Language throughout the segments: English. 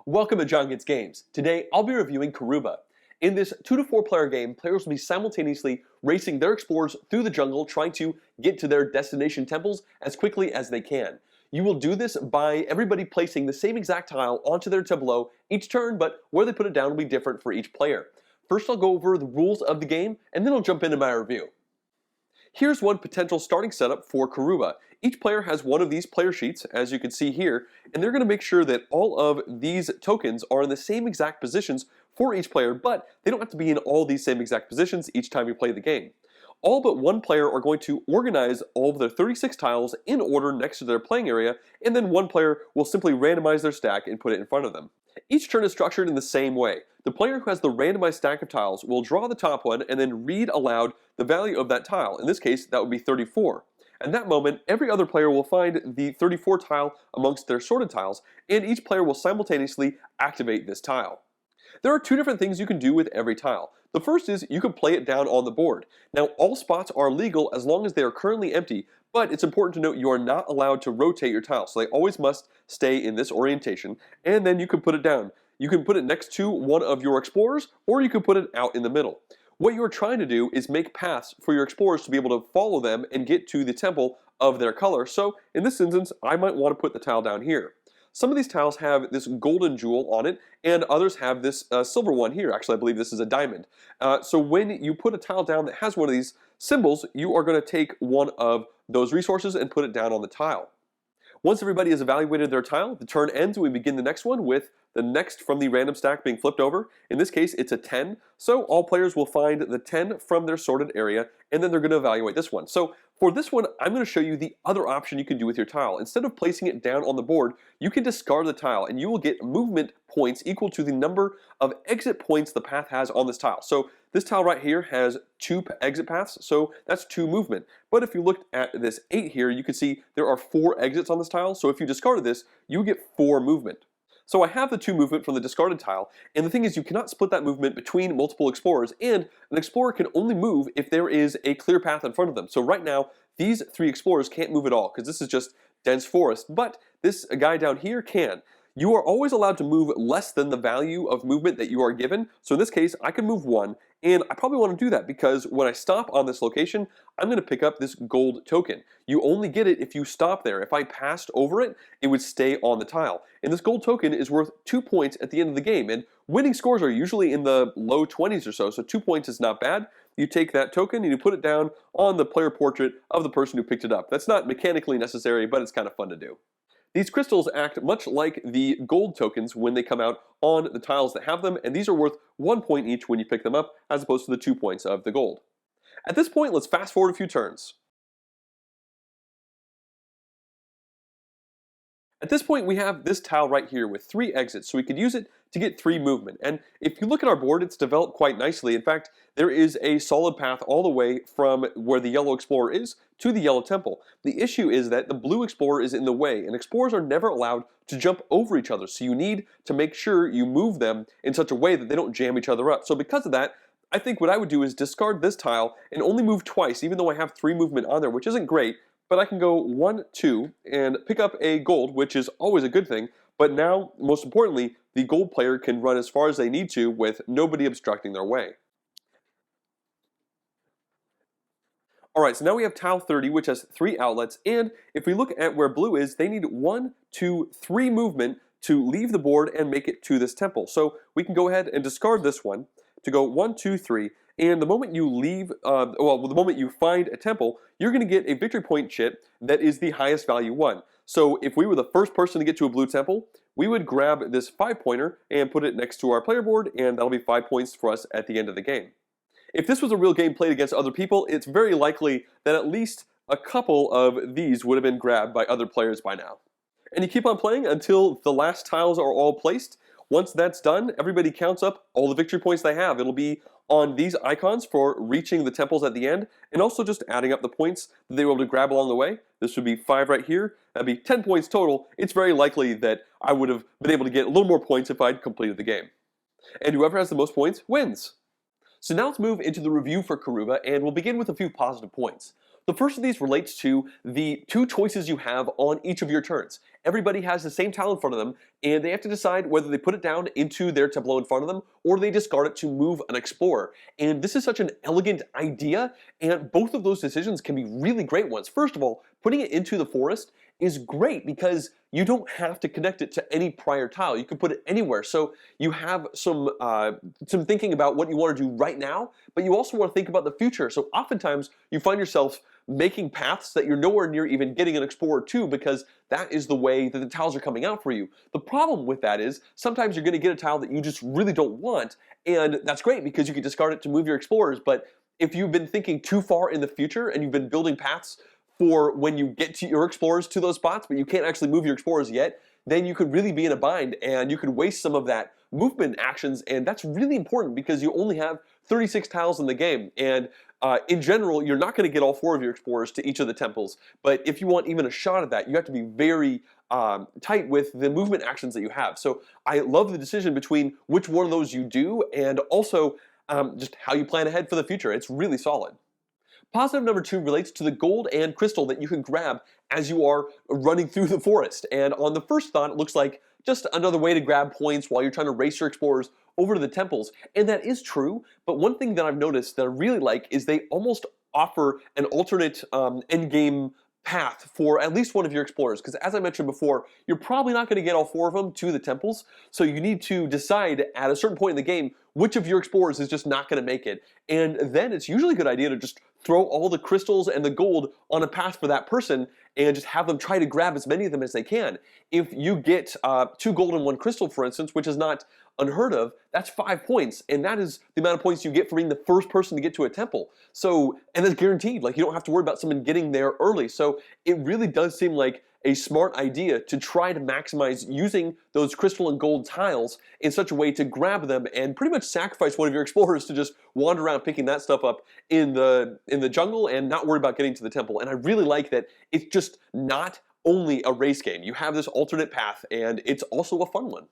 Welcome to JonGetsGames. Today, I'll be reviewing Karuba. In this 2 to 4 player game, players will be simultaneously racing their explorers through the jungle, trying to get to their destination temples as quickly as they can. You will do this by everybody placing the same exact tile onto their tableau each turn, but where they put it down will be different for each player. First, I'll go over the rules of the game, and then I'll jump into my review. Here's one potential starting setup for Karuba. Each player has one of these player sheets, as you can see here, and they're going to make sure that all of these tokens are in the same exact positions for each player, but they don't have to be in all these same exact positions each time you play the game. All but one player are going to organize all of their 36 tiles in order next to their playing area, and then one player will simply randomize their stack and put it in front of them. Each turn is structured in the same way. The player who has the randomized stack of tiles will draw the top one and then read aloud the value of that tile. In this case, that would be 34. At that moment, every other player will find the 34 tile amongst their sorted tiles, and each player will simultaneously activate this tile. There are two different things you can do with every tile. The first is you can play it down on the board. Now, all spots are legal as long as they are currently empty, but it's important to note you are not allowed to rotate your tiles, so they always must stay in this orientation, and then you can put it down. You can put it next to one of your explorers, or you can put it out in the middle. What you are trying to do is make paths for your explorers to be able to follow them and get to the temple of their color, so in this instance, I might want to put the tile down here. Some of these tiles have this golden jewel on it, and others have this silver one here. Actually, I believe this is a diamond. So when you put a tile down that has one of these symbols, you are going to take one of those resources and put it down on the tile. Once everybody has evaluated their tile, the turn ends and we begin the next one with the next from the random stack being flipped over. In this case, it's a 10, so all players will find the 10 from their sorted area, and then they're going to evaluate this one. So for this one, I'm going to show you the other option you can do with your tile. Instead of placing it down on the board, you can discard the tile, and you will get movement points equal to the number of exit points the path has on this tile. So this tile right here has 2 exit paths, so that's 2 movement. But if you looked at this 8 here, you can see there are 4 exits on this tile, so if you discarded this, you get 4 movement. So I have the 2 movement from the discarded tile, and the thing is you cannot split that movement between multiple explorers, and an explorer can only move if there is a clear path in front of them. So right now, these 3 explorers can't move at all, because this is just dense forest, but this guy down here can. You are always allowed to move less than the value of movement that you are given, so in this case, I can move 1, and I probably want to do that because when I stop on this location, I'm going to pick up this gold token. You only get it if you stop there. If I passed over it, it would stay on the tile. And this gold token is worth 2 points at the end of the game, and winning scores are usually in the low 20s or so 2 points is not bad. You take that token and you put it down on the player portrait of the person who picked it up. That's not mechanically necessary, but it's kind of fun to do. These crystals act much like the gold tokens when they come out on the tiles that have them, and these are worth 1 point each when you pick them up, as opposed to the 2 points of the gold. At this point, let's fast forward a few turns. At this point, we have this tile right here with 3 exits, so we could use it to get 3 movement. And if you look at our board, it's developed quite nicely. In fact, there is a solid path all the way from where the yellow explorer is to the yellow temple. The issue is that the blue explorer is in the way, and explorers are never allowed to jump over each other, so you need to make sure you move them in such a way that they don't jam each other up. So because of that, I think what I would do is discard this tile and only move twice, even though I have 3 movement on there, which isn't great. But I can go 1, 2, and pick up a gold, which is always a good thing. But now, most importantly, the gold player can run as far as they need to with nobody obstructing their way. Alright, so now we have tile 30, which has 3 outlets, and if we look at where blue is, they need 1, 2, 3 movement to leave the board and make it to this temple. So we can go ahead and discard this one to go 1, 2, 3, and the moment you leave, the moment you find a temple, you're going to get a victory point chip that is the highest value one. So if we were the first person to get to a blue temple, we would grab this 5-pointer and put it next to our player board, and that'll be 5 points for us at the end of the game. If this was a real game played against other people, it's very likely that at least a couple of these would have been grabbed by other players by now. And you keep on playing until the last tiles are all placed. Once that's done, everybody counts up all the victory points they have. It'll be on these icons for reaching the temples at the end, and also just adding up the points that they were able to grab along the way. This would be 5 right here. That'd be 10 points total. It's very likely that I would have been able to get a little more points if I'd completed the game. And whoever has the most points wins. So now let's move into the review for Karuba, and we'll begin with a few positive points. The first of these relates to the two choices you have on each of your turns. Everybody has the same tile in front of them, and they have to decide whether they put it down into their tableau in front of them or they discard it to move an explorer. And this is such an elegant idea, and both of those decisions can be really great ones. First of all, putting it into the forest is great because you don't have to connect it to any prior tile. You can put it anywhere. So you have some thinking about what you want to do right now, but you also want to think about the future. So oftentimes you find yourself making paths that you're nowhere near even getting an explorer to because that is the way that the tiles are coming out for you. The problem with that is sometimes you're going to get a tile that you just really don't want, and that's great because you can discard it to move your explorers, but if you've been thinking too far in the future and you've been building paths for when you get to your explorers to those spots, but you can't actually move your explorers yet, then you could really be in a bind and you could waste some of that movement actions, and that's really important because you only have 36 tiles in the game, and in general, you're not going to get all 4 of your explorers to each of the temples, but if you want even a shot at that, you have to be very tight with the movement actions that you have. So I love the decision between which one of those you do and also just how you plan ahead for the future. It's really solid. Positive number 2 relates to the gold and crystal that you can grab as you are running through the forest. And on the first thought, it looks like just another way to grab points while you're trying to race your explorers over to the temples. And that is true, but one thing that I've noticed that I really like is they almost offer an alternate endgame path for at least one of your explorers, because as I mentioned before, you're probably not going to get all 4 of them to the temples, so you need to decide at a certain point in the game which of your explorers is just not going to make it, and then it's usually a good idea to just throw all the crystals and the gold on a path for that person and just have them try to grab as many of them as they can. If you get 2 gold and 1 crystal, for instance, which is not unheard of, that's 5 points, and that is the amount of points you get for being the first person to get to a temple. So, and that's guaranteed, like you don't have to worry about someone getting there early. So it really does seem like a smart idea to try to maximize using those crystal and gold tiles in such a way to grab them and pretty much sacrifice one of your explorers to just wander around picking that stuff up in the jungle and not worry about getting to the temple. And I really like that it's just not only a race game. You have this alternate path, and it's also a fun one.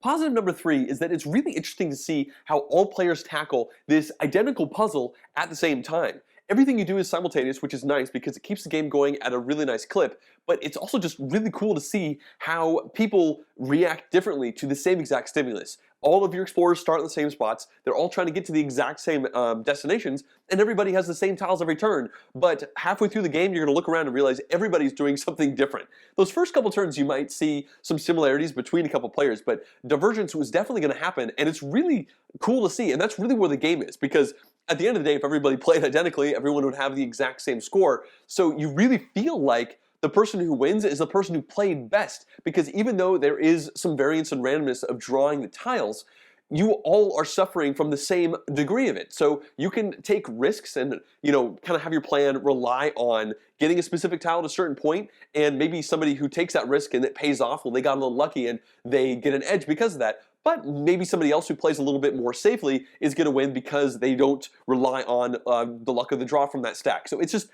Positive number 3 is that it's really interesting to see how all players tackle this identical puzzle at the same time. Everything you do is simultaneous, which is nice because it keeps the game going at a really nice clip, but it's also just really cool to see how people react differently to the same exact stimulus. All of your explorers start in the same spots, they're all trying to get to the exact same destinations, and everybody has the same tiles every turn, but halfway through the game you're going to look around and realize everybody's doing something different. Those first couple turns you might see some similarities between a couple players, but divergence was definitely going to happen, and it's really cool to see, and that's really where the game is, because at the end of the day, if everybody played identically, everyone would have the exact same score. So you really feel like the person who wins is the person who played best, because even though there is some variance and randomness of drawing the tiles, you all are suffering from the same degree of it. So you can take risks and, you know, kind of have your plan rely on getting a specific tile at a certain point, and maybe somebody who takes that risk and it pays off, well, they got a little lucky and they get an edge because of that. But maybe somebody else who plays a little bit more safely is going to win because they don't rely on the luck of the draw from that stack. So it's just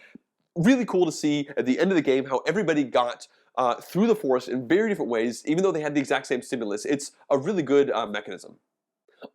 really cool to see at the end of the game how everybody got through the forest in very different ways, even though they had the exact same stimulus. It's a really good mechanism.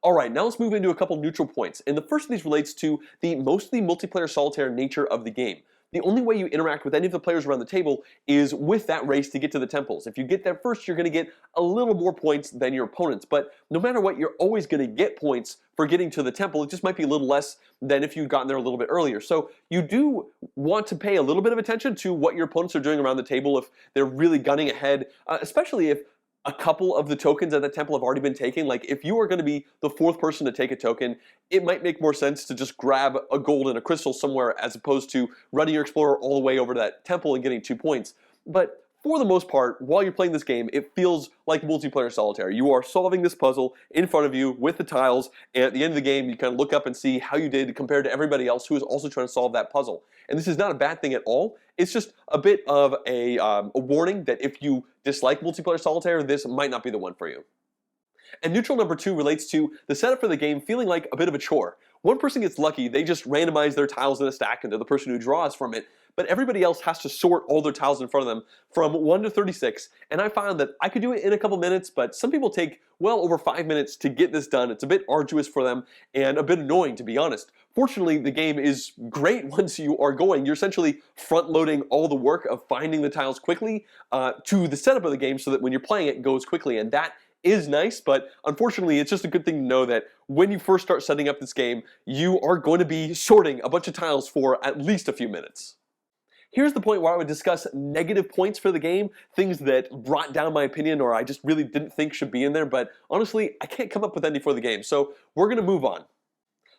Alright, now let's move into a couple neutral points, and the first of these relates to the mostly multiplayer solitaire nature of the game. The only way you interact with any of the players around the table is with that race to get to the temples. If you get there first, you're going to get a little more points than your opponents, but no matter what, you're always going to get points for getting to the temple. It just might be a little less than if you'd gotten there a little bit earlier. So you do want to pay a little bit of attention to what your opponents are doing around the table if they're really gunning ahead, especially if a couple of the tokens at the temple have already been taken. Like if you are going to be the 4th person to take a token, it might make more sense to just grab a gold and a crystal somewhere as opposed to running your explorer all the way over to that temple and getting 2 points. But for the most part, while you're playing this game, it feels like multiplayer solitaire. You are solving this puzzle in front of you with the tiles, and at the end of the game, you kind of look up and see how you did compared to everybody else who is also trying to solve that puzzle. And this is not a bad thing at all. It's just a bit of a warning that if you dislike multiplayer solitaire, this might not be the one for you. And neutral number 2 relates to the setup for the game feeling like a bit of a chore. One person gets lucky, they just randomize their tiles in a stack and they're the person who draws from it, but everybody else has to sort all their tiles in front of them from 1 to 36, and I found that I could do it in a couple minutes, but some people take well over 5 minutes to get this done. It's a bit arduous for them and a bit annoying, to be honest. Fortunately, the game is great once you are going. You're essentially front-loading all the work of finding the tiles quickly to the setup of the game so that when you're playing it goes quickly, and that is nice, but unfortunately it's just a good thing to know that when you first start setting up this game, you are going to be sorting a bunch of tiles for at least a few minutes. Here's the point where I would discuss negative points for the game, things that brought down my opinion or I just really didn't think should be in there, but honestly, I can't come up with any for the game, so we're going to move on.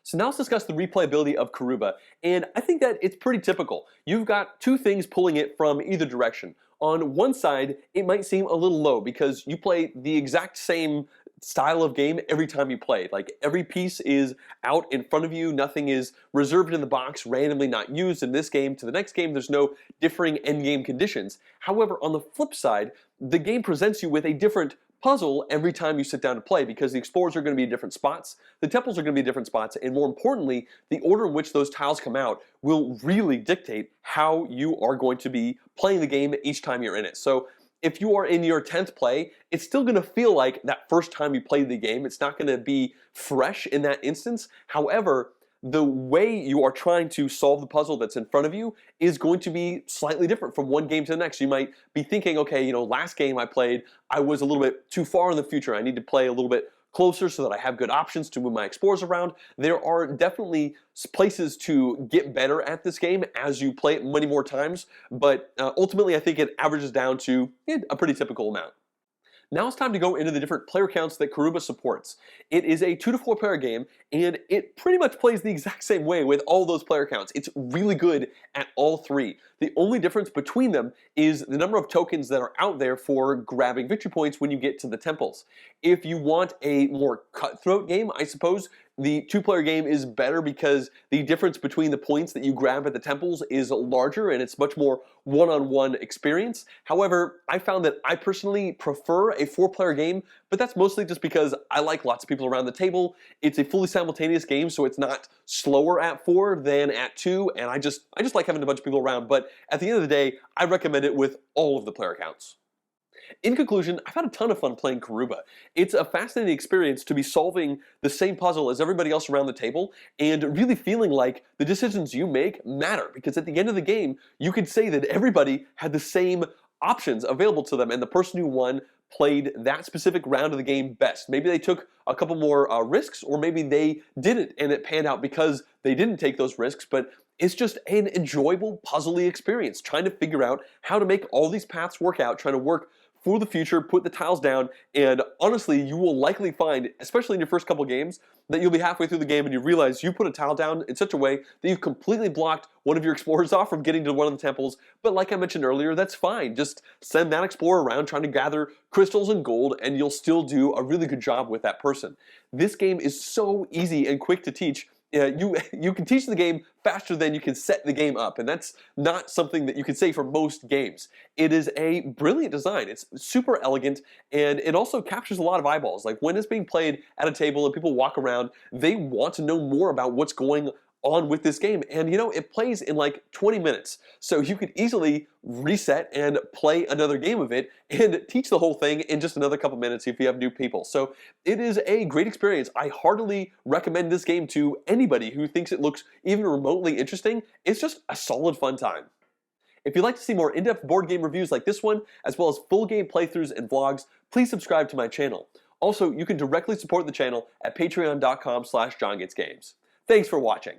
So now let's discuss the replayability of Karuba, and I think that it's pretty typical. You've got two things pulling it from either direction. On one side, it might seem a little low because you play the exact same style of game every time you play. Like every piece is out in front of you, nothing is reserved in the box, randomly not used. In this game to the next game, there's no differing endgame conditions. However, on the flip side, the game presents you with a different puzzle every time you sit down to play because the explorers are going to be in different spots, the temples are going to be in different spots, and more importantly, the order in which those tiles come out will really dictate how you are going to be playing the game each time you're in it. So if you are in your 10th play, it's still going to feel like that first time you played the game. It's not going to be fresh in that instance. However, the way you are trying to solve the puzzle that's in front of you is going to be slightly different from one game to the next. You might be thinking, okay, you know, last game I played, I was a little bit too far in the future. I need to play a little bit closer so that I have good options to move my explorers around. There are definitely places to get better at this game as you play it many more times, but ultimately I think it averages down to a pretty typical amount. Now it's time to go into the different player counts that Karuba supports. It is a 2 to 4 player game, and it pretty much plays the exact same way with all those player counts. It's really good at all three. The only difference between them is the number of tokens that are out there for grabbing victory points when you get to the temples. If you want a more cutthroat game, I suppose, the 2-player game is better because the difference between the points that you grab at the temples is larger and it's much more one-on-one experience. However, I found that I personally prefer a 4-player game, but that's mostly just because I like lots of people around the table. It's a fully simultaneous game, so it's not slower at 4 than at 2, and I just like having a bunch of people around. But at the end of the day, I recommend it with all of the player counts. In conclusion, I've had a ton of fun playing Karuba. It's a fascinating experience to be solving the same puzzle as everybody else around the table and really feeling like the decisions you make matter, because at the end of the game, you could say that everybody had the same options available to them and the person who won played that specific round of the game best. Maybe they took a couple more risks, or maybe they didn't and it panned out because they didn't take those risks, but it's just an enjoyable puzzly experience trying to figure out how to make all these paths work out, trying to work for the future, put the tiles down, and honestly, you will likely find, especially in your first couple games, that you'll be halfway through the game and you realize you put a tile down in such a way that you've completely blocked one of your explorers off from getting to one of the temples. But like I mentioned earlier, that's fine. Just send that explorer around trying to gather crystals and gold, and you'll still do a really good job with that person. This game is so easy and quick to teach. You can teach the game faster than you can set the game up, and that's not something that you can say for most games. It is a brilliant design. It's super elegant, and it also captures a lot of eyeballs. Like when it's being played at a table and people walk around, they want to know more about what's going on with this game, and you know, it plays in like 20 minutes, so you could easily reset and play another game of it and teach the whole thing in just another couple minutes if you have new people. So it is a great experience. I heartily recommend this game to anybody who thinks it looks even remotely interesting. It's just a solid fun time. If you'd like to see more in-depth board game reviews like this one, as well as full game playthroughs and vlogs, please subscribe to my channel. Also, you can directly support the channel at patreon.com/JonGetsGames. Thanks for watching.